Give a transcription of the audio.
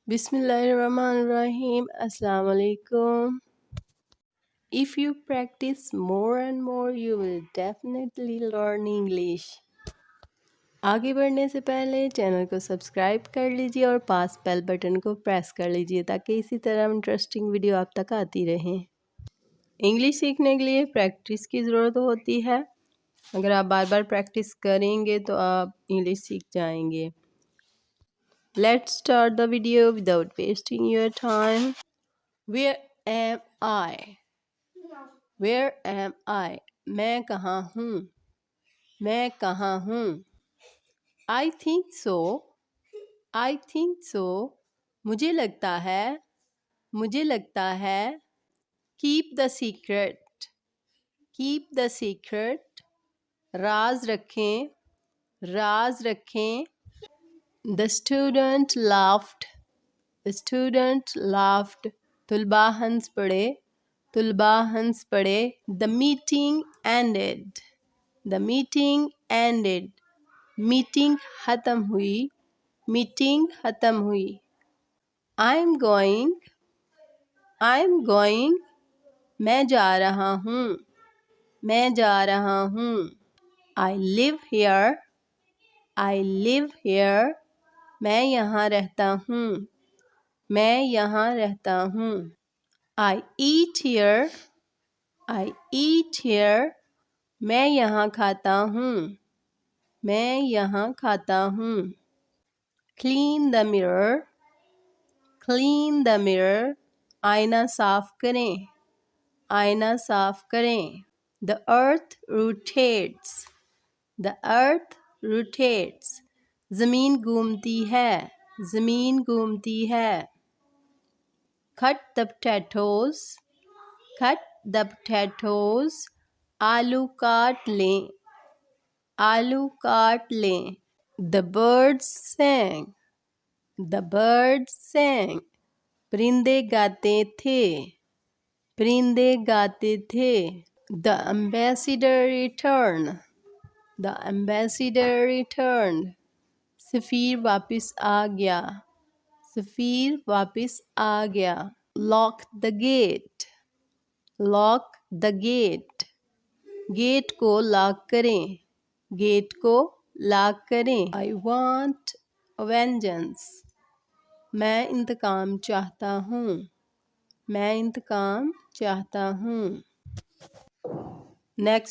Bismillahirrahmanirrahim. Assalamu alaikum. If you practice more and more, you will definitely learn English. आगे बढ़ने से पहले channel को सब्सक्राइब कर लीजिए और पास बेल बटन को प्रेस कर लीजिए ताकि इसी तरह इंटरेस्टिंग वीडियो आप तक आती रहें। इंग्लिश सीखने के लिए प्रैक्टिस की ज़रूरत होती है। अगर आप बार बार प्रैक्टिस करेंगे तो आप इंग्लिश सीख जाएंगे। Let's start the video without wasting your time. Where am I? Where am I? मैं कहाँ हूँ? मैं कहाँ हूँ? I think so. I think so. मुझे लगता है. मुझे लगता है. Keep the secret. Keep the secret. राज रखें. राज रखें. The student laughed. The student laughed. तुलबा हंस पड़े. तुलबा हंस पड़े. The meeting ended. The meeting ended. Meeting ख़त्म हुई. Meeting ख़त्म हुई. I'm going. I'm going. मैं जा रहा हूँ. मैं जा रहा हूँ. I live here. I live here. मैं यहाँ रहता हूँ. मैं यहाँ रहता हूँ. I eat here. I eat here. मैं यहाँ खाता हूँ. मैं यहाँ खाता हूँ. Clean the mirror. Clean the mirror. आईना साफ करें. आईना साफ करें. The earth rotates. The earth rotates. ज़मीन घूमती है. ज़मीन घूमती है. Cut the potatoes. Cut the potatoes. आलू काट लें. आलू काट लें. The birds sang. The birds sang. परिंदे गाते थे. परिंदे गाते थे. The ambassador returned. The ambassador returned. सफ़ीर वापस आ गया. सफ़ीर वापस आ गया. Lock the gate. Lock the gate. Gate को लॉक करें. गेट को लॉक करें. I want vengeance. मैं इंतकाम चाहता हूँ. मैं इंतकाम चाहता हूँ. नेक्स्ट